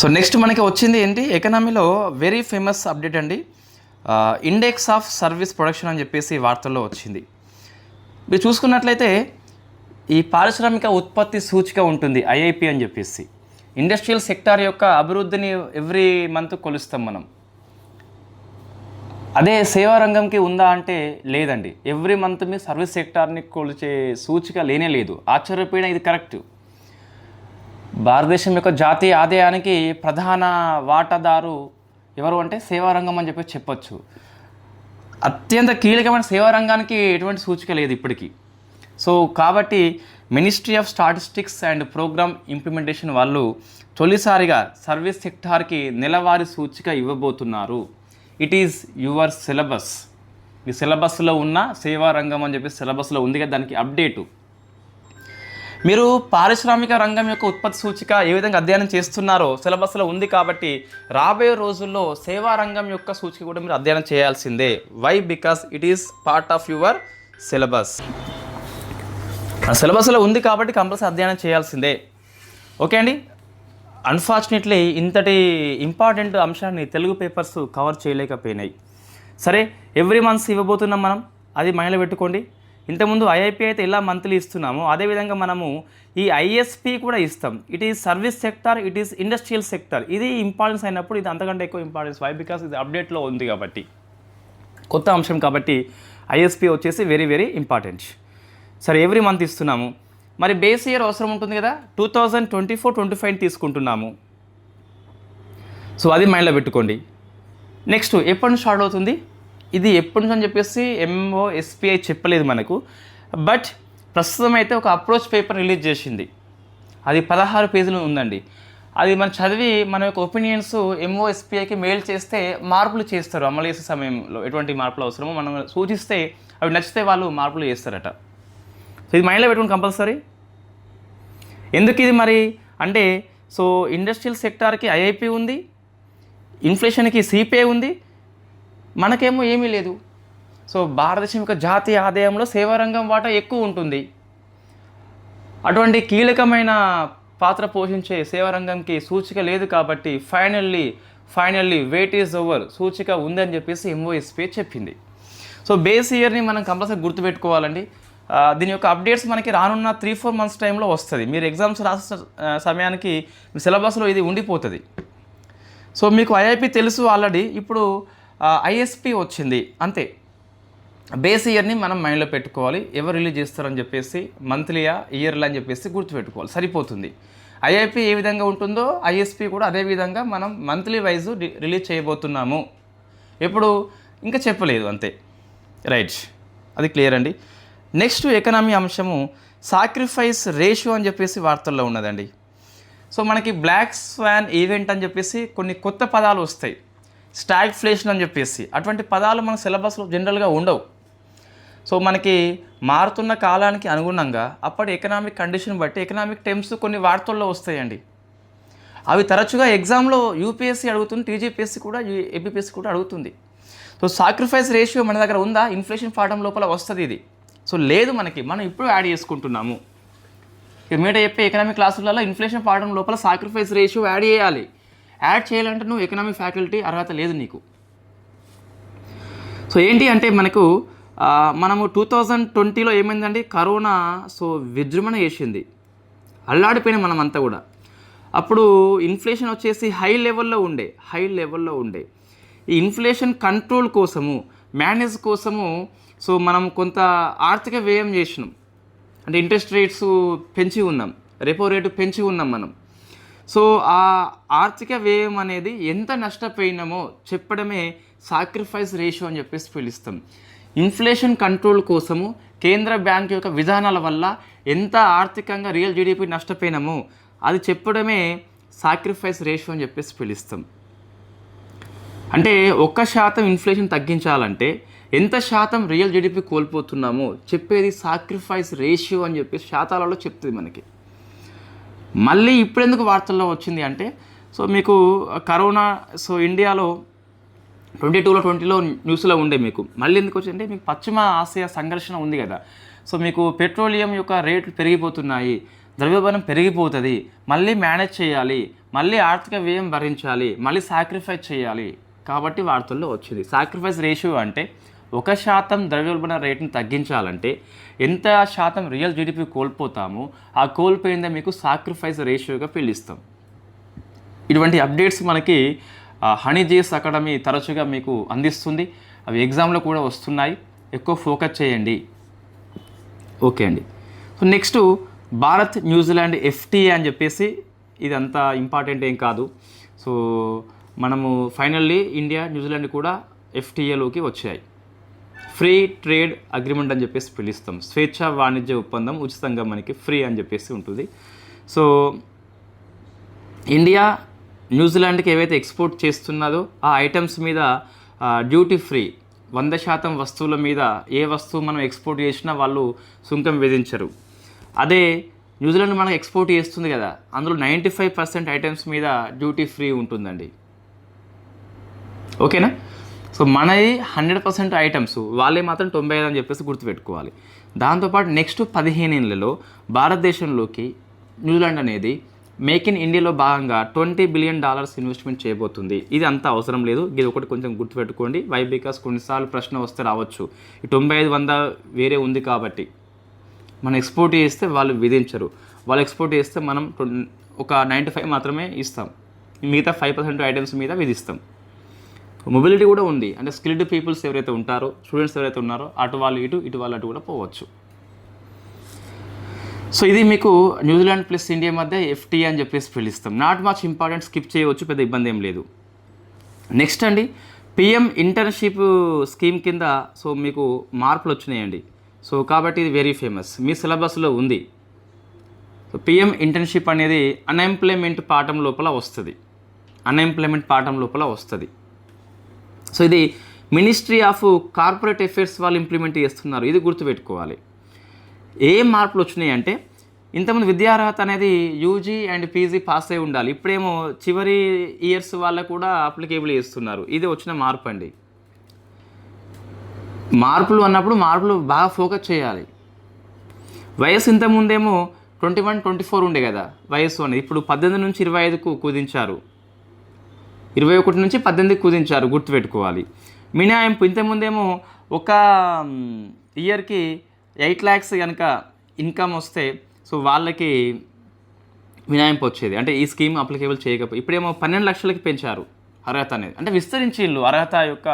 So next మనకి వచ్చింది ఏంటి, ఎకనామీలో వెరీ ఫేమస్ అప్డేట్ అండి. ఇండెక్స్ ఆఫ్ సర్వీస్ ప్రొడక్షన్ అని చెప్పేసి వార్తల్లో వచ్చింది. మీరు చూసుకున్నట్లయితే ఈ పారిశ్రామిక ఉత్పత్తి సూచిక ఉంటుంది, ఐఐపి అని చెప్పేసి. ఇండస్ట్రియల్ సెక్టార్ యొక్క అభివృద్ధిని ఎవ్రీ మంత్ కొలుస్తాం మనం. అదే సేవా రంగంకి ఉందా అంటే లేదండి. ఎవ్రీ మంత్ మీ సర్వీస్ సెక్టార్ని కొలిచే సూచిక లేనే లేదు. ఆశ్చర్యపోయిన ఇది కరెక్ట్. భారతదేశం యొక్క జాతీయ ఆదాయానికి ప్రధాన వాటాదారు ఎవరు అంటే సేవా రంగం అని చెప్పి చెప్పొచ్చు. అత్యంత కీలకమైన సేవా రంగానికి ఎటువంటి సూచిక లేదు ఇప్పటికీ. సో కాబట్టి ministry of statistics and programme implementation వాళ్ళు తొలిసారిగా సర్వీస్ సెక్టార్కి నెలవారీ సూచిక ఇవ్వబోతున్నారు. It is your syllabus. ఈ సిలబస్లో ఉన్న సేవా రంగం అని చెప్పి సిలబస్లో ఉంది కదా, దానికి అప్డేటు. మీరు పారిశ్రామిక రంగం యొక్క ఉత్పత్తి సూచిక ఏ విధంగా అధ్యయనం చేస్తున్నారో సిలబస్లో ఉంది కాబట్టి రాబోయే రోజుల్లో సేవా రంగం యొక్క సూచిక కూడా మీరు అధ్యయనం చేయాల్సిందే. Why? Because it is part of your syllabus. సిలబస్లో ఉంది కాబట్టి కంపల్సరీ అధ్యయనం చేయాల్సిందే. ఓకే అండి. అన్ఫార్చునేట్లీ ఇంతటి ఇంపార్టెంట్ అంశాన్ని తెలుగు పేపర్స్ కవర్ చేయలేకపోయినాయి. సరే, ఎవ్రీ మంత్స్ ఇవ్వబోతున్నాం మనం, అది మైండ్లో పెట్టుకోండి. ఇంతకుముందు ఐఐపి అయితే ఇలా మంత్లీ ఇస్తున్నాము, అదేవిధంగా మనము ఈ ఐఎస్పి కూడా ఇస్తాం. It is service sector, it is industrial sector. ఇది ఇంపార్టెన్స్ అయినప్పుడు ఇది అంతకంటే ఎక్కువ ఇంపార్టెన్స్. వై? బికాస్ ఇది అప్డేట్లో ఉంది కాబట్టి, కొత్త అంశం కాబట్టి ఐఎస్పి వచ్చేసి వెరీ వెరీ ఇంపార్టెంట్. సరే, ఎవ్రీ మంత్ ఇస్తున్నాము. మరి బేస్ ఇయర్ అవసరం ఉంటుంది కదా, 2024-25 తీసుకుంటున్నాము. సో అది మైండ్లో పెట్టుకోండి. నెక్స్ట్ ఎప్పటి నుంచి స్టార్ట్ అవుతుంది, ఇది ఎప్పటి నుంచి అని చెప్పేసి ఎంఓఎస్పిఐ చెప్పలేదు మనకు. బట్ ప్రస్తుతం అయితే ఒక అప్రోచ్ పేపర్ రిలీజ్ చేసింది. అది 16 పేజీలు ఉందండి. అది మనం చదివి మన యొక్క ఒపీనియన్స్ ఎంఓఎస్పిఐకి మెయిల్ చేస్తే మార్పులు చేస్తారు. అమలు చేసే సమయంలో ఎటువంటి మార్పులు అవసరమో మనం సూచిస్తే అవి నచ్చితే వాళ్ళు మార్పులు చేస్తారట. సో ఇది మైండ్లో పెట్టుకుని కంపల్సరీ. ఎందుకు ఇది మరి అంటే, సో ఇండస్ట్రియల్ సెక్టార్కి ఐఐపి ఉంది, ఇన్ఫ్లేషన్కి సిపిఐ ఉంది, మనకేమో ఏమీ లేదు. సో భారతదేశం యొక్క జాతీయ ఆదాయంలో సేవా రంగం వాటా ఎక్కువ ఉంటుంది. అటువంటి కీలకమైన పాత్ర పోషించే సేవా రంగంకి సూచిక లేదు కాబట్టి ఫైనల్లీ వెయిట్ ఈజ్ ఓవర్, సూచిక ఉందని చెప్పేసి ఎంఓఎస్పీ చెప్పింది. సో బేస్ ఇయర్ని మనం కంపల్సరీ గుర్తుపెట్టుకోవాలండి. దీని యొక్క అప్డేట్స్ మనకి రానున్న 3-4 మంత్స్ టైంలో వస్తుంది. మీరు ఎగ్జామ్స్ రాసే సమయానికి సిలబస్లో ఇది ఉండిపోతుంది. సో మీకు ఐఐపి తెలుసు ఆల్రెడీ, ఇప్పుడు ఐఎస్పి వచ్చింది అంతే. బేస్ ఇయర్ని మనం మైండ్లో పెట్టుకోవాలి. ఎవరు రిలీజ్ చేస్తారని చెప్పేసి, మంత్లీయా ఇయర్లా అని చెప్పేసి గుర్తుపెట్టుకోవాలి, సరిపోతుంది. ఐఐపి ఏ విధంగా ఉంటుందో ఐఎస్పి కూడా అదే విధంగా మనం మంత్లీ వైజ్ రిలీజ్ చేయబోతున్నాము. ఎప్పుడు ఇంకా చెప్పలేదు, అంతే. రైట్, అది క్లియర్ అండి. నెక్స్ట్ ఎకనామీ అంశము సాక్రిఫైస్ రేషియో అని చెప్పేసి వార్తల్లో ఉన్నదండి. సో మనకి బ్లాక్ స్వాన్ ఈవెంట్ అని చెప్పేసి కొన్ని కొత్త పదాలు వస్తాయి. స్టాగ్ఫ్లేషన్ అని చెప్పేసి అటువంటి పదాలు మన సిలబస్లో జనరల్గా ఉండవు. సో మనకి మారుతున్న కాలానికి అనుగుణంగా అప్పటి ఎకనామిక్ కండిషన్ బట్టి ఎకనామిక్ టర్మ్స్ కొన్ని వార్తల్లో వస్తాయండి. అవి తరచుగా ఎగ్జామ్లో యూపీఎస్సీ అడుగుతుంది, టీజీపీఎస్సీ కూడా, ఏపీఎస్సీ కూడా అడుగుతుంది. సో సాక్రిఫైస్ రేషియో మన దగ్గర ఉందా? ఇన్ఫ్లేషన్ పాఠం లోపల వస్తుంది ఇది. సో లేదు మనకి, మనం ఇప్పుడు యాడ్ చేసుకుంటున్నాము. మీట చెప్పే ఎకనామిక్ క్లాసులలో ఇన్ఫ్లేషన్ పాఠం లోపల సాక్రిఫైస్ రేషియో యాడ్ చేయాలి. యాడ్ చేయాలంటే నువ్వు ఎకనామిక్ ఫ్యాకల్టీ అర్హత లేదు నీకు. సో ఏంటి అంటే మనము 2020లో ఏమైందండి, కరోనా సో విజృంభణ చేసింది, అల్లాడిపోయిన మనమంతా కూడా. అప్పుడు ఇన్ఫ్లేషన్ వచ్చేసి హై లెవెల్లో ఉండే. ఈ ఇన్ఫ్లేషన్ కంట్రోల్ కోసము, మేనేజ్ కోసము సో మనం కొంత ఆర్థిక వ్యయం చేసినాం. అంటే ఇంట్రెస్ట్ రేట్స్ పెంచి ఉన్నాం, రెపో రేటు పెంచి ఉన్నాం మనం. సో ఆ ఆర్థిక వ్యయం అనేది ఎంత నష్టపోయినామో చెప్పడమే సాక్రిఫైస్ రేషియో అని చెప్పేసి పిలుస్తాం. ఇన్ఫ్లేషన్ కంట్రోల్ కోసము కేంద్ర బ్యాంక్ యొక్క విధానాల వల్ల ఎంత ఆర్థికంగా రియల్ జీడిపి నష్టపోయినామో అది చెప్పడమే సాక్రిఫైస్ రేషియో అని చెప్పేసి పిలుస్తాం. అంటే 1% ఇన్ఫ్లేషన్ తగ్గించాలంటే ఎంత శాతం రియల్ జీడిపి కోల్పోతున్నామో చెప్పేది సాక్రిఫైస్ రేషియో అని చెప్పేసి శాతాలలో చెప్తుంది మనకి. మళ్ళీ ఇప్పుడెందుకు వార్తల్లో వచ్చింది అంటే, సో మీకు కరోనా సో ఇండియాలో 2020లో న్యూస్లో ఉండే, మీకు మళ్ళీ ఎందుకు వచ్చిందంటే మీకు పశ్చిమ ఆసియా సంఘర్షణ ఉంది కదా. సో మీకు పెట్రోలియం యొక్క రేట్లు పెరిగిపోతున్నాయి. ద్రవ్యోల్బణం పెరిగిపోతుంది, మళ్ళీ మేనేజ్ చేయాలి, మళ్ళీ ఆర్థిక వ్యయం భరించాలి, మళ్ళీ సాక్రిఫైస్ చేయాలి. కాబట్టి వార్తల్లో వచ్చింది. సాక్రిఫైస్ రేషియో అంటే 1% ద్రవ్యోల్బణ రేటును తగ్గించాలంటే ఎంత శాతం రియల్ జీడిపి కోల్పోతామో ఆ కోల్పోయిందే మీకు సాక్రిఫైస్ రేషియోగా పిలుస్తాం. ఇటువంటి అప్డేట్స్ మనకి హనీజీఎస్ అకాడమీ తరచుగా మీకు అందిస్తుంది. అవి ఎగ్జామ్లో కూడా వస్తున్నాయి, ఎక్కువ ఫోకస్ చేయండి. ఓకే అండి. So next Bharat New Zealand FTA అని చెప్పేసి, ఇది అంత ఇంపార్టెంట్ ఏం కాదు. సో మనము ఫైనల్లీ ఇండియా న్యూజిలాండ్ కూడా ఎఫ్టీఏలోకి వచ్చాయి. ఫ్రీ ట్రేడ్ అగ్రిమెంట్ అని చెప్పేసి పిలుస్తాం. స్వేచ్ఛ వాణిజ్య ఒప్పందం, ఉచితంగా మనకి ఫ్రీ అని చెప్పేసి ఉంటుంది. సో ఇండియా న్యూజిలాండ్కి ఏవైతే ఎక్స్పోర్ట్ చేస్తున్నదో ఆ ఐటమ్స్ మీద డ్యూటీ ఫ్రీ, 100% వస్తువుల మీద ఏ వస్తువు మనం ఎక్స్పోర్ట్ చేసినా వాళ్ళు సుంకం విధించరు. అదే న్యూజిలాండ్ మనకు ఎక్స్పోర్ట్ చేస్తుంది కదా, అందులో 95% ఐటమ్స్ మీద డ్యూటీ ఫ్రీ ఉంటుందండి. ఓకేనా? సో మనది 100% ఐటమ్స్, వాళ్ళే మాత్రం 95 అని చెప్పేసి గుర్తుపెట్టుకోవాలి. దాంతోపాటు నెక్స్ట్ 15 ఏళ్లలో భారతదేశంలోకి న్యూజిలాండ్ అనేది మేక్ ఇన్ ఇండియాలో భాగంగా $20 బిలియన్ ఇన్వెస్ట్మెంట్ చేయబోతుంది. ఇది అంత అవసరం లేదు, ఇది ఒకటి కొంచెం గుర్తుపెట్టుకోండి. వై బికాస్ కొన్నిసార్లు ప్రశ్న వస్తే రావచ్చు, ఈ 95-100 వేరే ఉంది కాబట్టి. మనం ఎక్స్పోర్ట్ చేస్తే వాళ్ళు విధించరు, వాళ్ళు ఎక్స్పోర్ట్ చేస్తే మనం ఒక 95 మాత్రమే ఇస్తాం, మిగతా 5% ఐటమ్స్ మీద విధిస్తాం. మొబిలిటీ కూడా ఉంది, అంటే స్కిల్డ్ పీపుల్స్ ఎవరైతే ఉంటారో, స్టూడెంట్స్ ఎవరైతే ఉన్నారో అటు వాళ్ళు ఇటు వాళ్ళు అటు కూడా పోవచ్చు. సో ఇది మీకు న్యూజిలాండ్ ప్లస్ ఇండియా మధ్య ఎఫ్టీఏ అని చెప్పేసి పిలుస్తాం. నాట్ మచ్ ఇంపార్టెంట్, స్కిప్ చేయవచ్చు, పెద్ద ఇబ్బంది ఏం లేదు. నెక్స్ట్ అండి, పిఎం ఇంటర్న్షిప్ స్కీమ్ కింద సో మీకు మార్పులు వచ్చినాయండి. సో కాబట్టి ఇది వెరీ ఫేమస్, మీ సిలబస్లో ఉంది. సో పిఎం ఇంటర్న్షిప్ అనేది అన్ఎంప్లాయ్మెంట్ పాఠం లోపల వస్తుంది, సో ఇది మినిస్ట్రీ ఆఫ్ కార్పొరేట్ అఫైర్స్ వాళ్ళు ఇంప్లిమెంట్ చేస్తున్నారు, ఇది గుర్తుపెట్టుకోవాలి. ఏం మార్పులు వచ్చినాయి అంటే, ఇంతకుముందు విద్యార్హత అనేది యూజీ అండ్ పీజీ పాస్ అయి ఉండాలి, ఇప్పుడేమో చివరి ఇయర్స్ వాళ్ళకు కూడా అప్లికేబుల్ చేస్తున్నారు. ఇది వచ్చిన మార్పు అండి. మార్పులు అన్నప్పుడు మార్పులు బాగా ఫోకస్ చేయాలి. వయసు ఇంతకుముందేమో 21-24 ఉండే కదా వయస్సు అనేది, ఇప్పుడు 18 నుంచి 25కు కుదించారు, 21 నుంచి 18కి కుదించారు, గుర్తుపెట్టుకోవాలి. మినహాయింపు ఇంతకుముందేమో ఒక ఇయర్కి 8 lakhs కనుక ఇన్కమ్ వస్తే సో వాళ్ళకి మినహాయింపు వచ్చేది, అంటే ఈ స్కీమ్ అప్లికేబుల్ చేయకపోయి. ఇప్పుడేమో 12 లక్షలకి పెంచారు అర్హత అనేది, అంటే విస్తరించిళ్ళు, అర్హత యొక్క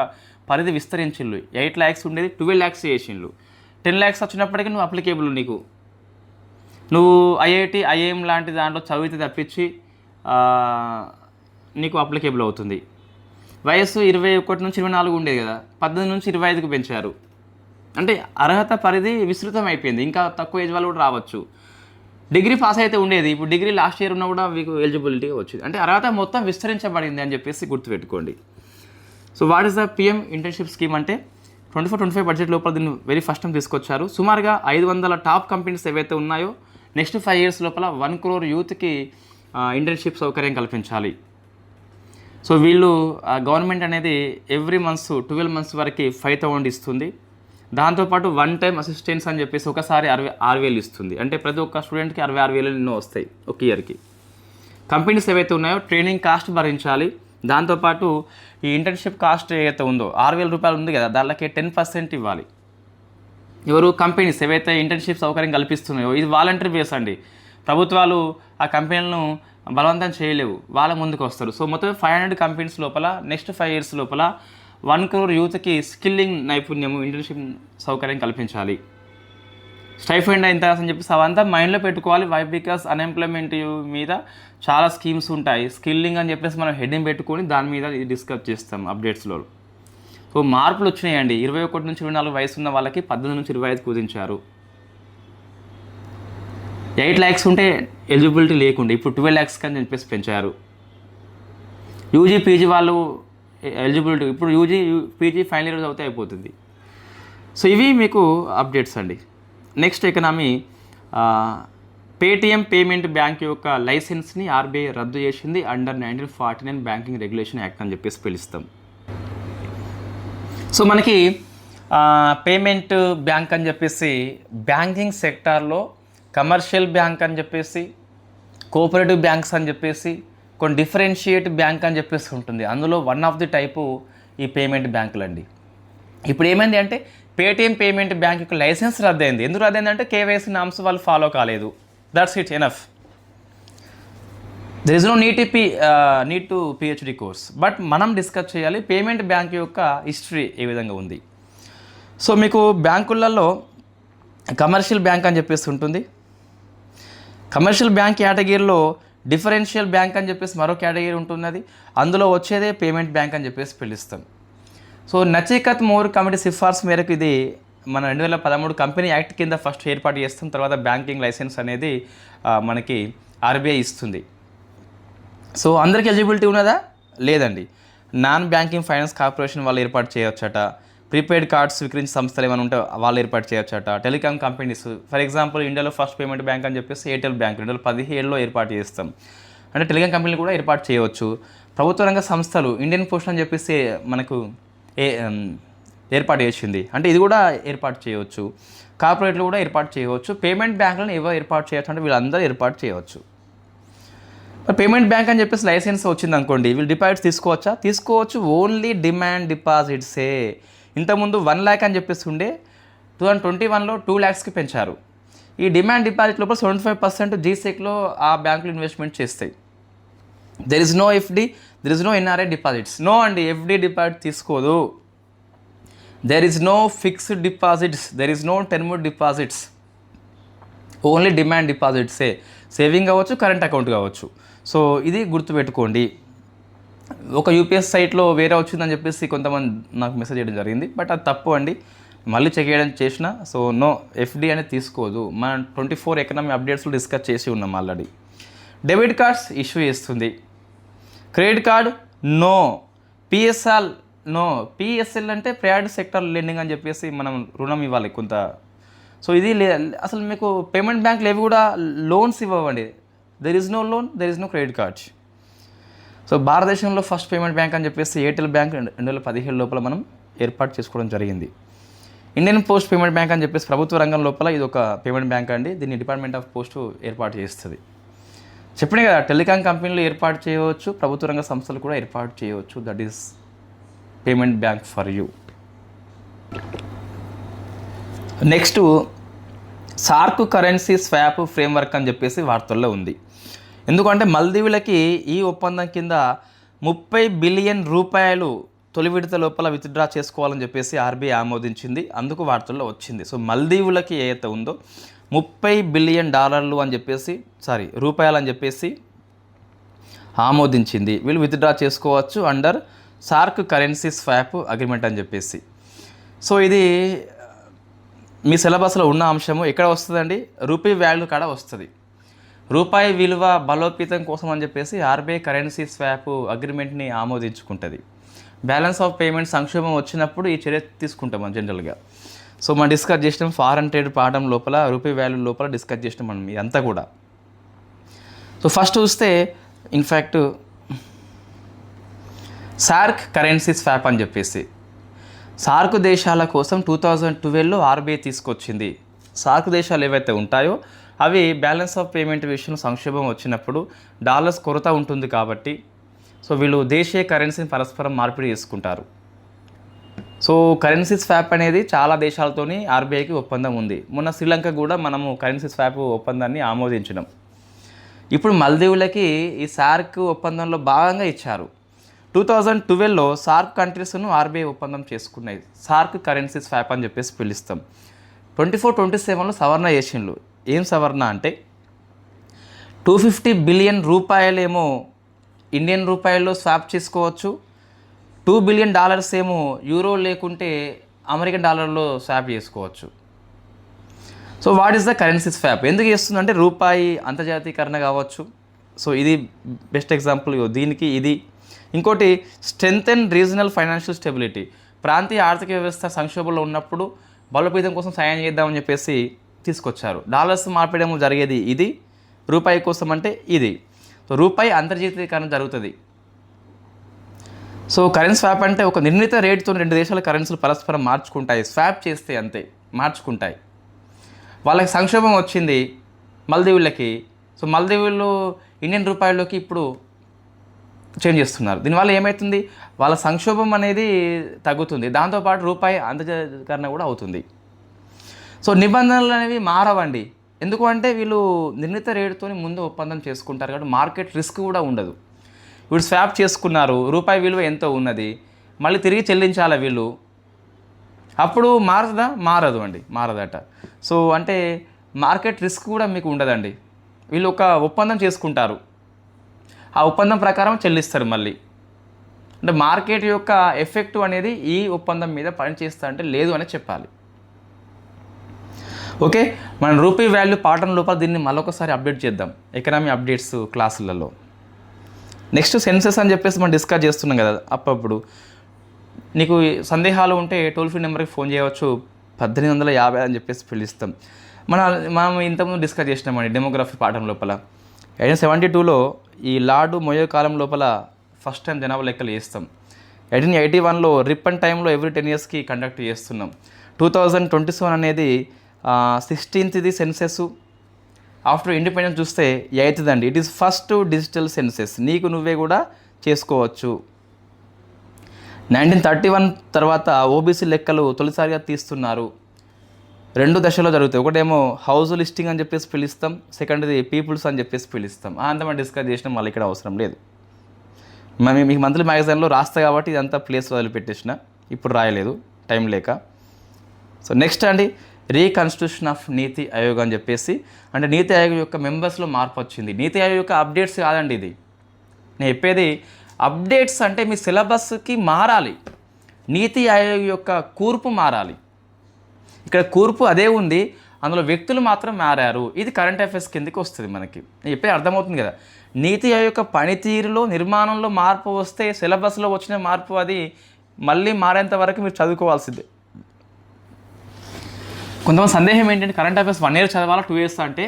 పరిధి విస్తరించిళ్ళు. 8 lakhs ఉండేది 12 lakhs చేసింళ్ళు. 10 lakhs వచ్చినప్పటికీ నువ్వు అప్లికేబుల్, నువ్వు ఐఐటి ఐఐఎం లాంటి దాంట్లో చదివితే తప్పించి నీకు అప్లికేబుల్ అవుతుంది. వయస్సు 21 నుంచి 24 ఉండేది కదా, 18 నుంచి 25కి పెంచారు. అంటే అర్హత పరిధి విస్తృతం అయిపోయింది, ఇంకా తక్కువ ఏజ్ వాళ్ళు కూడా రావచ్చు. డిగ్రీ పాస్ అయితే ఉండేది, ఇప్పుడు డిగ్రీ లాస్ట్ ఇయర్ ఉన్నా కూడా మీకు ఎలిజిబిలిటీ వచ్చింది, అంటే అర్హత మొత్తం విస్తరించబడింది అని చెప్పేసి గుర్తుపెట్టుకోండి. So what is the PM internship scheme అంటే 24-25 బడ్జెట్ లోపల దీన్ని వెరీ ఫస్ట్ టైం తీసుకొచ్చారు. సుమారుగా 500 టాప్ కంపెనీస్ ఏవైతే ఉన్నాయో నెక్స్ట్ 5 years లోపల 1 crore యూత్కి ఇంటర్న్షిప్ సౌకర్యం కల్పించాలి. సో వీళ్ళు గవర్నమెంట్ అనేది ఎవ్రీ మంత్స్ 12 months వరకు 5,000 ఇస్తుంది. దాంతోపాటు 1 time అసిస్టెన్స్ అని చెప్పేసి ఒకసారి 6,000 ఇస్తుంది. అంటే ప్రతి ఒక్క స్టూడెంట్కి 66,000 ఎన్నో వస్తాయి ఒక ఇయర్కి. కంపెనీస్ ఏవైతే ఉన్నాయో ట్రైనింగ్ కాస్ట్ భరించాలి. దాంతోపాటు ఈ ఇంటర్న్షిప్ కాస్ట్ ఏదైతే ఉందో 6,000 రూపాయలు ఉంది కదా, దానికి 10% ఇవ్వాలి. ఎవరు? కంపెనీస్ ఏవైతే ఇంటర్న్షిప్ సౌకర్యం కల్పిస్తున్నాయో. ఇది వాలంటరీ బేస్ అండి, ప్రభుత్వాలు ఆ కంపెనీలను బలవంతం చేయలేవు, వాళ్ళ ముందుకు వస్తారు. సో మొత్తం 500 కంపెనీస్ లోపల నెక్స్ట్ 5 years లోపల 1 crore యూత్కి స్కిల్లింగ్ నైపుణ్యము ఇంటర్న్షిప్ సౌకర్యం కల్పించాలి. స్టైఫండ్ ఎంత అని చెప్పేసి అవంతా మైండ్లో పెట్టుకోవాలి. వై? బికాస్ అన్ఎంప్లాయ్మెంట్ మీద చాలా స్కీమ్స్ ఉంటాయి. స్కిల్లింగ్ అని చెప్పేసి మనం హెడ్డింగ్ పెట్టుకొని దాని మీద డిస్కస్ చేస్తాం అప్డేట్స్లో. సో మార్పులు వచ్చినాయండి. 21 నుంచి 24 వయసు ఉన్న వాళ్ళకి 18 నుంచి 25 కుదించారు. 8 lakhs ఉంటే ఎలిజిబిలిటీ లేకుండా ఇప్పుడు 12 lakhs అని చెప్పేసి పెంచారు. యూజీ పీజీ వాళ్ళు ఎలిజిబిలిటీ ఇప్పుడు యూజీ పీజీ ఫైనల్ ఇయర్ అవుతే అయిపోతుంది. సో ఇవి మీకు అప్డేట్స్ అండి. Next economy, Paytm payment bank యొక్క లైసెన్స్ని ఆర్బీఐ రద్దు చేసింది అండర్ 1949 బ్యాంకింగ్ రెగ్యులేషన్ యాక్ట్ అని చెప్పేసి పిలుస్తాం. సో మనకి పేమెంట్ బ్యాంక్ అని చెప్పేసి బ్యాంకింగ్ సెక్టార్లో కమర్షియల్ బ్యాంక్ అని చెప్పేసి, కోఆపరేటివ్ బ్యాంక్స్ అని చెప్పేసి, కొన్ని డిఫరెన్షియేట్ బ్యాంక్ అని చెప్పేసి ఉంటుంది. అందులో వన్ ఆఫ్ ది టైపు ఈ పేమెంట్ బ్యాంకులు అండి. ఇప్పుడు ఏమైంది అంటే పేటిఎం పేమెంట్ బ్యాంక్ యొక్క లైసెన్స్ రద్దయింది. ఎందుకు రద్దయింది అంటే కేవైసీ నామ్స్ వాళ్ళు ఫాలో కాలేదు. That's it, enough. There is no need to PhD course. But మనం డిస్కస్ చేయాలి పేమెంట్ బ్యాంక్ యొక్క హిస్టరీ ఏ విధంగా ఉంది. సో మీకు బ్యాంకులలో కమర్షియల్ బ్యాంక్ అని చెప్పేసి ఉంటుంది. కమర్షియల్ బ్యాంక్ కేటగిరీలో డిఫరెన్షియల్ బ్యాంక్ అని చెప్పేసి మరో కేటగిరీ ఉంటున్నది. అందులో వచ్చేదే పేమెంట్ బ్యాంక్ అని చెప్పేసి పిలుస్తాం. సో నచికేత్ మోర్ కమిటీ సిఫార్సు మేరకు ఇది మన 2013 కంపెనీ యాక్ట్ కింద ఫస్ట్ ఏర్పాటు చేస్తాం. తర్వాత బ్యాంకింగ్ లైసెన్స్ అనేది మనకి ఆర్బీఐ ఇస్తుంది. సో అందరికీ ఎలిజిబిలిటీ ఉన్నదా? లేదండి. నాన్ బ్యాంకింగ్ ఫైనాన్స్ కార్పొరేషన్ వాళ్ళు ఏర్పాటు చేయవచ్చట. ప్రీపెయిడ్ కార్డ్స్ విక్రయించే సంస్థలు ఏమైనా ఉంటే వాళ్ళు ఏర్పాటు చేయవచ్చట. టెలికాం కంపెనీస్, ఫర్ ఎగ్జాంపుల్ ఇండియాలో ఫస్ట్ పేమెంట్ బ్యాంక్ అని చెప్పేసి ఎయిర్టెల్ బ్యాంక్ 2017లో ఏర్పాటు చేస్తాం. అంటే టెలికాం కంపెనీలు కూడా ఏర్పాటు చేయవచ్చు. ప్రభుత్వ రంగ సంస్థలు ఇండియన్ పోస్ట్ అని చెప్పేసి మనకు ఏర్పాటు చేసింది, అంటే ఇది కూడా ఏర్పాటు చేయవచ్చు. కార్పొరేట్లు కూడా ఏర్పాటు చేయవచ్చు. పేమెంట్ బ్యాంకులను ఎవరు ఏర్పాటు చేయవచ్చు అంటే వీళ్ళందరూ ఏర్పాటు చేయవచ్చు. పేమెంట్ బ్యాంక్ అని చెప్పేసి లైసెన్స్ వచ్చింది అనుకోండి, వీళ్ళు డిపాజిట్స్ తీసుకోవచ్చా? తీసుకోవచ్చు. ఓన్లీ డిమాండ్ డిపాజిట్సే. ఇంతకుముందు 1 lakh అని చెప్పేసి ఉండే 2021లో 2 lakhsకి పెంచారు. ఈ డిమాండ్ డిపాజిట్ లోపల 75% జీసెక్లో ఆ బ్యాంకులు ఇన్వెస్ట్మెంట్ చేస్తాయి. There is no FD, there is no NRI deposits. No అండి, ఎఫ్డి డిపాజిట్ తీసుకోదు. There is no fixed deposits, there is no term deposits. Only demand డిపాజిట్సే. సేవింగ్ కావచ్చు, కరెంట్ అకౌంట్ కావచ్చు. సో ఇది గుర్తుపెట్టుకోండి. ఒక యూపీఎస్ సైట్లో వేరే వచ్చిందని చెప్పేసి కొంతమంది నాకు మెసేజ్ చేయడం జరిగింది, బట్ అది తప్పు అండి. మళ్ళీ చెక్ చేయడం చేసిన. సో నో, ఎఫ్డి అనేది తీసుకోదు. మనం 24 ఎకనామీ అప్డేట్స్లో డిస్కస్ చేసి ఉన్నాం ఆల్రెడీ. డెబిట్ కార్డ్స్ ఇష్యూ చేస్తుంది. Credit card no. PSL no. PSL అంటే ప్రయారిటీ సెక్టర్ లెండింగ్ అని చెప్పేసి మనం రుణం ఇవ్వాలి కొంత. సో ఇది అసలు మీకు పేమెంట్ బ్యాంకులు ఏవి కూడా లోన్స్ ఇవ్వండి. There is no loan, there is no credit cards. So భారతదేశంలో ఫస్ట్ పేమెంట్ బ్యాంక్ అని చెప్పేసి ఎయిర్టెల్ బ్యాంక్ 2017 లోపల మనం ఏర్పాటు చేసుకోవడం జరిగింది. ఇండియన్ పోస్ట్ పేమెంట్ బ్యాంక్ అని చెప్పేసి ప్రభుత్వ రంగం లోపల ఇది ఒక పేమెంట్ బ్యాంక్ అండి. దీన్ని డిపార్ట్మెంట్ ఆఫ్ పోస్ట్ ఏర్పాటు చేస్తుంది. చెప్పినాయి కదా, టెలికాం కంపెనీలు ఏర్పాటు చేయవచ్చు, ప్రభుత్వ రంగ సంస్థలు కూడా ఏర్పాటు చేయవచ్చు. That is payment bank for you. Next SAARC currency swap framework అని చెప్పేసి వార్తల్లో ఉంది. ఎందుకంటే మల్దీవులకి ఈ ఒప్పందం కింద 30 బిలియన్ రూపాయలు తొలి విడత లోపల విత్డ్రా చేసుకోవాలని చెప్పేసి ఆర్బీఐ ఆమోదించింది. అందుకు వార్తల్లో వచ్చింది. సో మల్దీవులకి ఏదైతే ఉందో 30 బిలియన్ డాలర్లు అని చెప్పేసి రూపాయలు అని చెప్పేసి ఆమోదించింది. వీళ్ళు విత్డ్రా చేసుకోవచ్చు under SAARC currency swap agreement అని చెప్పేసి. సో ఇది మీ సిలబస్లో ఉన్న అంశము. ఎక్కడ వస్తుందండి? రూపీ వాల్యూ కాడ వస్తుంది. రూపాయి విలువ బలోపేతం కోసం అని చెప్పేసి ఆర్బీఐ కరెన్సీ స్వాప్ అగ్రిమెంట్ని ఆమోదించుకుంటుంది. బ్యాలెన్స్ ఆఫ్ పేమెంట్ సంక్షోభం వచ్చినప్పుడు ఈ చర్య తీసుకుంటాం మనం జనరల్గా. సో మనం డిస్కస్ చేసినాం ఫారెన్ ట్రేడ్ పాఠం లోపల, రూపీ వాల్యూ లోపల డిస్కస్ చేసినాం మనం ఇదంతా కూడా. సో ఫస్ట్ చూస్తే ఇన్ఫ్యాక్ట్ సార్క్ కరెన్సీ స్వాప్ అని చెప్పేసి సార్క్ దేశాల కోసం 2012లో ఆర్బీఐ తీసుకొచ్చింది. సార్క్ దేశాలు ఏవైతే ఉంటాయో అవి బ్యాలెన్స్ ఆఫ్ పేమెంట్ విషయంలో సంక్షోభం వచ్చినప్పుడు డాలర్స్ కొరత ఉంటుంది కాబట్టి సో వీళ్ళు దేశీయ కరెన్సీని పరస్పరం మార్పిడి చేసుకుంటారు. సో కరెన్సీ స్వాప్ అనేది చాలా దేశాలతోని ఆర్బీఐకి ఒప్పందం ఉంది. మొన్న శ్రీలంక కూడా మనము కరెన్సీ స్వాప్ ఒప్పందాన్ని ఆమోదించినాం. ఇప్పుడు మల్దీవులకి ఈ సార్క్ ఒప్పందంలో భాగంగా ఇచ్చారు. 2012లో సార్క్ కంట్రీస్ను ఆర్బీఐ ఒప్పందం చేసుకున్నాయి. సార్క్ కరెన్సీ స్వాప్ అని చెప్పేసి పిలుస్తాం. 24-27లో సవరణ చేసిండ్రు. ఏం సవరణ అంటే 250 బిలియన్ రూపాయలేమో ఇండియన్ రూపాయల్లో స్వాప్ చేసుకోవచ్చు, $2 బిలియన్ ఏమో యూరో లేకుంటే అమెరికన్ డాలర్లో స్వాప్ చేసుకోవచ్చు. So what is the currency swap? ఎందుకు చేస్తుందంటే రూపాయి అంతర్జాతీయకరణ కావచ్చు. సో ఇది బెస్ట్ ఎగ్జాంపుల్ దీనికి. ఇది ఇంకోటి స్ట్రెంగ్తెన్ రీజనల్ ఫైనాన్షియల్ స్టెబిలిటీ. ప్రాంతీయ ఆర్థిక వ్యవస్థ సంక్షోభంలో ఉన్నప్పుడు బలోపేతం కోసం సాయం చేద్దామని చెప్పేసి తీసుకొచ్చారు. డాలర్స్ మార్పడం జరిగేది ఇది, రూపాయి కోసం అంటే ఇది. సో రూపాయి అంతర్జాతీయకరణ జరుగుతుంది. సో కరెన్సీ స్వాప్ అంటే ఒక నిర్ణీత రేటుతో రెండు దేశాల కరెన్సీలు పరస్పరం మార్చుకుంటాయి. స్వాప్ చేస్తే అంతే మార్చుకుంటాయి. వాళ్ళకి సంక్షోభం వచ్చింది, మల్దీవులకి. సో మల్దీవులు ఇండియన్ రూపాయల్లోకి ఇప్పుడు చేంజ్ చేస్తున్నారు. దీనివల్ల ఏమవుతుంది, వాళ్ళ సంక్షోభం అనేది తగ్గుతుంది, దాంతోపాటు రూపాయి అంతర్జాతీకరణ కూడా అవుతుంది. సో నిబంధనలు అనేవి మారవండి. ఎందుకు అంటే వీళ్ళు నిర్ణీత రేటుతో ముందు ఒప్పందం చేసుకుంటారు కాబట్టి మార్కెట్ రిస్క్ కూడా ఉండదు. వీళ్ళు స్వాప్ చేసుకున్నారు, రూపాయి విలువ ఎంతో ఉన్నది, మళ్ళీ తిరిగి చెల్లించాలి వీళ్ళు, అప్పుడు మారదా? మారదు అండి, మారదట. సో అంటే మార్కెట్ రిస్క్ కూడా మీకు ఉండదండి. వీళ్ళు ఒక ఒప్పందం చేసుకుంటారు, ఆ ఒప్పందం ప్రకారం చెల్లిస్తారు మళ్ళీ. అంటే మార్కెట్ యొక్క ఎఫెక్ట్ అనేది ఈ ఒప్పందం మీద పనిచేస్తా అంటే లేదు అని చెప్పాలి. ఓకే, మన రూపీ వాల్యూ పాఠం లోపల దీన్ని మళ్ళొకసారి అప్డేట్ చేద్దాం ఎకనామీ అప్డేట్స్ క్లాసులలో. నెక్స్ట్ సెన్సెస్ అని చెప్పేసి మనం డిస్కస్ చేస్తున్నాం కదా అప్పుడప్పుడు. నీకు సందేహాలు ఉంటే టోల్ ఫ్రీ నెంబర్కి ఫోన్ చేయవచ్చు, 1850 అని చెప్పేసి పిలుస్తాం. మనం ఇంతకుముందు డిస్కస్ చేసినామండి డెమోగ్రఫీ పాఠం లోపల. 1872లో ఈ లార్డు మొయో కాలం లోపల ఫస్ట్ టైం జనాభా లెక్కలు చేస్తాం. 1881లో రిప్పన్ టైంలో ఎవ్రీ 10 yearsకి కండక్ట్ చేస్తున్నాం. 2027 అనేది 16th సెన్సెస్. ఆఫ్టర్ ఇండిపెండెన్స్ చూస్తే 8th అండి. It is first digital census, నీకు నువ్వే కూడా చేసుకోవచ్చు. 1931 తర్వాత ఓబీసీ లెక్కలు తొలిసారిగా తీస్తున్నారు. 2 దశలో జరుగుతాయి. ఒకటేమో హౌస్ లిస్టింగ్ అని చెప్పేసి పిలుస్తాం, సెకండ్ది పీపుల్స్ అని చెప్పేసి పిలుస్తాం. అంతా మనం డిస్కస్ చేసినాం, మళ్ళీ ఇక్కడ అవసరం లేదు. మీకు మంత్లీ మ్యాగజైన్లో రాస్తా కాబట్టి ఇదంతా ప్లేస్ వదిలిపెట్టేసిన, ఇప్పుడు రాయలేదు టైం లేక. సో నెక్స్ట్ అండి, రీకన్స్టిట్యూషన్ ఆఫ్ నీతి ఆయోగ్ అని చెప్పేసి, అంటే నీతి ఆయోగ్ యొక్క మెంబర్స్లో మార్పు వచ్చింది. నీతి ఆయోగ్ యొక్క అప్డేట్స్ కాదండి ఇది, నేను చెప్పేది అప్డేట్స్ అంటే మీ సిలబస్కి మారాలి. నీతి ఆయోగ్ యొక్క కూర్పు మారాలి. ఇక్కడ కూర్పు అదే ఉంది, అందులో వ్యక్తులు మాత్రం మారారు. ఇది కరెంట్ అఫైర్స్ కిందకి వస్తుంది మనకి. నేను చెప్పేది అర్థమవుతుంది కదా. నీతి ఆయోగ్ యొక్క పనితీరులో నిర్మాణంలో మార్పు వస్తే సిలబస్లో వచ్చిన మార్పు అది మళ్ళీ మారేంత వరకు మీరు చదువుకోవాల్సిందే. కొంతమంది సందేహం ఏంటంటే కరెంట్ అఫైర్స్ 1 year చదవాలా 2 years అంటే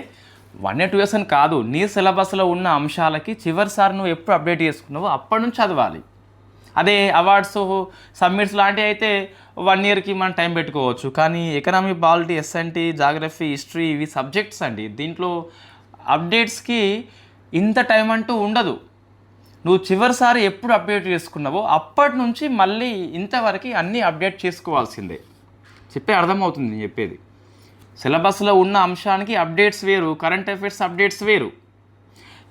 1 year 2 years అని కాదు, నీ సిలబస్లో ఉన్న అంశాలకి చివరిసారి నువ్వు ఎప్పుడు అప్డేట్ చేసుకున్నావో అప్పటి నుంచి చదవాలి. అదే అవార్డ్స్ సబ్మిట్స్ లాంటివి అయితే 1 yearకి మనం టైం పెట్టుకోవచ్చు. కానీ economy, polity, SNT, geography, history ఇవి సబ్జెక్ట్స్ అండి. దీంట్లో అప్డేట్స్కి ఇంత టైం అంటూ ఉండదు. నువ్వు చివరిసారి ఎప్పుడు అప్డేట్ చేసుకున్నావో అప్పటి నుంచి మళ్ళీ ఇంతవరకు అన్నీ అప్డేట్ చేసుకోవాల్సిందే. చెప్పే అర్థమవుతుంది నేను చెప్పేది. సిలబస్లో ఉన్న అంశానికి అప్డేట్స్ వేరు, కరెంట్ అఫైర్స్ అప్డేట్స్ వేరు.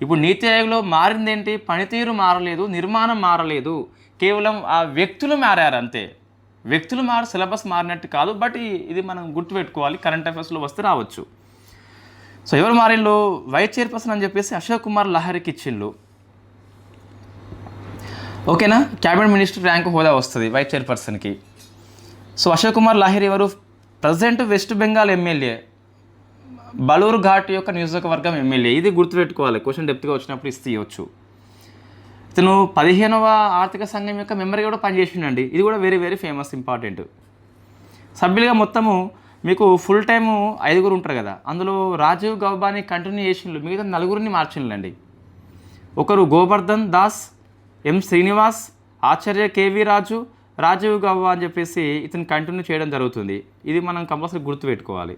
ఇప్పుడు నీతి ఆయోగ్లో మారిందేంటి, పనితీరు మారలేదు, నిర్మాణం మారలేదు, కేవలం ఆ వ్యక్తులు మారారు అంతే. వ్యక్తులు సిలబస్ మారినట్టు కాదు. బట్ ఇది మనం గుర్తుపెట్టుకోవాలి, కరెంట్ అఫైర్స్లో వస్తే రావచ్చు. సో ఎవరు మారిళ్ళు, వైస్ చైర్పర్సన్ అని చెప్పేసి అశోక్ కుమార్ లహరికి ఇచ్చిళ్ళు. ఓకేనా, క్యాబినెట్ మినిస్టర్ ర్యాంక్ హోదా వస్తుంది వైస్ చైర్పర్సన్కి. సో అశోక్ కుమార్ లాహిరి ఎవరు, present West Bengal MLA, Balurghat యొక్క నియోజకవర్గం ఎమ్మెల్యే. ఇది గుర్తుపెట్టుకోవాలి, క్వశ్చన్ డెప్త్గా వచ్చినప్పుడు ఇవ్వచ్చు. ఇతను 15వ ఆర్థిక సంఘం యొక్క మెంబర్గా కూడా పనిచేసిండండి. ఇది కూడా వెరీ వెరీ ఫేమస్, ఇంపార్టెంట్. సభ్యులుగా మొత్తము మీకు ఫుల్ టైము 5 ఉంటారు కదా, అందులో రాజీవ్ గౌబాని కంటిన్యూ చేసిండ్రు, మిగతా 4 మార్చిండ్లండి. ఒకరు గోవర్ధన్ దాస్, ఎం శ్రీనివాస్, ఆచార్య కేవి రాజు, రాజీవ్ గౌబా అని చెప్పేసి ఇతను కంటిన్యూ చేయడం జరుగుతుంది. ఇది మనం కంపల్సరీ గుర్తుపెట్టుకోవాలి.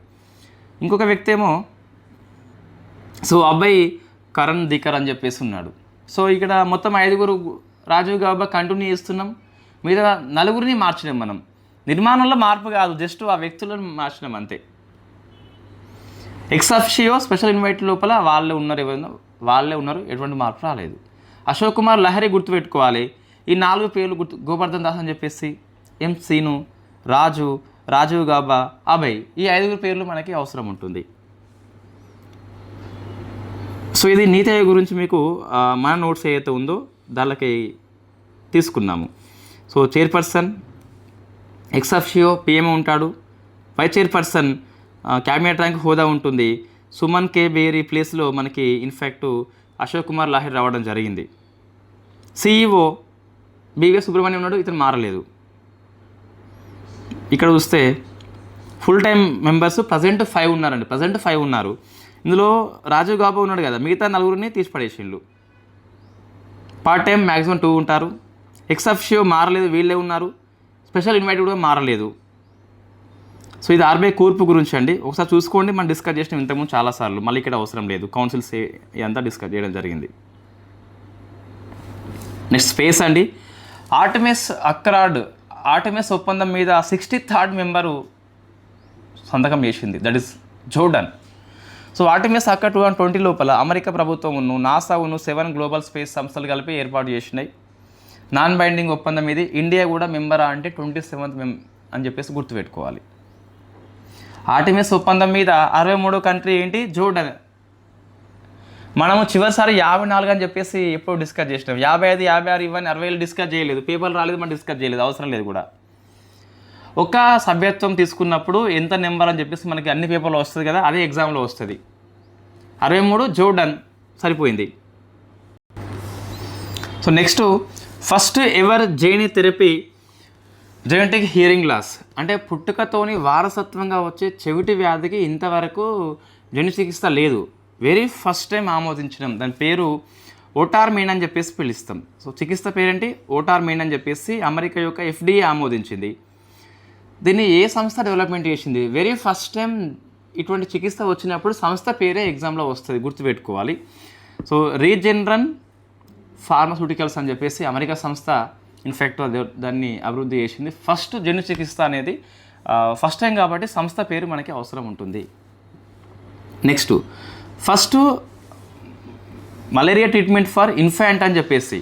ఇంకొక వ్యక్తి ఏమో సో అబ్బాయి కరణ్ దికర్ అని చెప్పేసి ఉన్నాడు. సో ఇక్కడ మొత్తం 5 రాజీవ్ గౌబా కంటిన్యూ చేస్తున్నాం, మిగతా 4 మార్చినాం మనం. నిర్మాణంలో మార్పు కాదు, జస్ట్ ఆ వ్యక్తులను మార్చినాం అంతే. ఎక్సాఫిషియో స్పెషల్ ఇన్వైట్ లోపల వాళ్ళే ఉన్నారు, ఎటువంటి మార్పు రాలేదు. అశోక్ కుమార్ లహరి గుర్తుపెట్టుకోవాలి. ఈ 4 పేర్లు గోవర్ధన్ దాస్ అని చెప్పేసి, ఎం సీను, రాజు, రాజీవ్ గౌబా, అభయ్, ఈ 5 పేర్లు మనకి అవసరం ఉంటుంది. సో ఇది నీతి ఆయోగ్ గురించి మీకు మన నోట్స్ ఏదైతే ఉందో దానికి తీసుకున్నాము. సో చైర్పర్సన్ ఎక్సాఫిషియో పిఎం ఉంటాడు, వైస్ చైర్పర్సన్ క్యాబినెట్ ర్యాంక్ హోదా ఉంటుంది. సుమన్ కే బేరీ ప్లేస్లో మనకి ఇన్ఫ్యాక్ట్ అశోక్ కుమార్ లాహిరి రావడం జరిగింది. సిఈఓ బివి సుబ్రహ్మణ్యం ఉన్నాడు, ఇతను మారలేదు. ఇక్కడ చూస్తే ఫుల్ టైం మెంబర్స్ ప్రజెంట్ 5 ఉన్నారండి, ప్రజెంట్ 5 ఉన్నారు. ఇందులో రాజీవ్ గౌబా ఉన్నాడు కదా, మిగతా 4 తీసిపడేసిండ్రు. పార్ట్ టైం మ్యాక్సిమం 2 ఉంటారు. ఎక్సాఫిషియో మారలేదు, వీళ్ళే ఉన్నారు. స్పెషల్ ఇన్వైట్ కూడా మారలేదు. సో ఇది ఆర్బీఐ కూర్పు గురించి అండి, ఒకసారి చూసుకోండి. మనం డిస్కస్ చేసిన ఇంతకుముందు చాలాసార్లు, మళ్ళీ ఇక్కడ అవసరం లేదు. కౌన్సిల్స్ ఇదంతా డిస్కస్ చేయడం జరిగింది. నెక్స్ట్ స్పేస్ అండి. ఆర్టెమిస్ ఒప్పందం మీద 63rd మెంబరు సంతకం చేసింది, that is Jordan. So Artemis అక్కడ 2020 లోపల అమెరికా ప్రభుత్వమును, నాసాను 7 గ్లోబల్ స్పేస్ సంస్థలు కలిపి ఏర్పాటు చేసినాయి. నాన్ బైండింగ్ ఒప్పందం ఇది. ఇండియా కూడా మెంబరా అంటే 27th అని చెప్పేసి గుర్తుపెట్టుకోవాలి. ఆర్టెమిస్ ఒప్పందం మీద 63వ కంట్రీ ఏంటి? జోర్డన్. మనము చివరిసారి 54 అని చెప్పేసి ఎప్పుడు డిస్కస్ చేసినాం. 55, 56 ఇవన్నీ 60 డిస్కస్ చేయలేదు, పేపర్లు రాలేదు, మనం డిస్కస్ చేయలేదు, అవసరం లేదు కూడా. ఒక సభ్యత్వం తీసుకున్నప్పుడు ఎంత నెంబర్ అని చెప్పేసి మనకి అన్ని పేపర్లో వస్తుంది కదా, అదే ఎగ్జామ్లో వస్తుంది. 63 జోర్డన్, సరిపోయింది. So next, first ever gene therapy genetic hearing loss, అంటే పుట్టుకతోని వారసత్వంగా వచ్చే చెవిటి వ్యాధికి ఇంతవరకు జన్యు చికిత్స లేదు. వెరీ ఫస్ట్ టైం ఆమోదించడం. దాని పేరు ఓటార్మేన్ అని చెప్పేసి పిలుస్తాం. సో చికిత్స పేరేంటి? ఓటార్మేన్ అని చెప్పేసి అమెరికా యొక్క FDA ఆమోదించింది. దీన్ని ఏ సంస్థ డెవలప్మెంట్ చేసింది? వెరీ ఫస్ట్ టైం ఇటువంటి చికిత్స వచ్చినప్పుడు సంస్థ పేరే ఎగ్జామ్లో వస్తుంది, గుర్తుపెట్టుకోవాలి. సో రీజెనరన్ ఫార్మాస్యూటికల్స్ అని చెప్పేసి అమెరికా సంస్థ ఇన్ఫాక్ట్ దాన్ని అభివృద్ధి చేసింది. ఫస్ట్ జన్యు చికిత్స అనేది ఫస్ట్ టైం కాబట్టి సంస్థ పేరు మనకి అవసరం ఉంటుంది. Next, first malaria treatment for infant అని చెప్పేసి,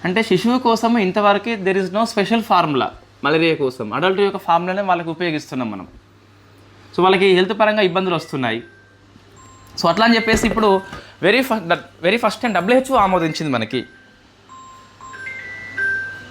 అంటే శిశువు కోసము ఇంతవరకు there is no special formula malaria కోసం. అడల్ట్ యొక్క ఫార్ములానే వాళ్ళకి ఉపయోగిస్తున్నాం మనం. సో వాళ్ళకి హెల్త్ పరంగా ఇబ్బందులు వస్తున్నాయి. సో అట్లా అని చెప్పేసి ఇప్పుడు వెరీ ఫస్ట్ టైం WHO ఆమోదించింది మనకి.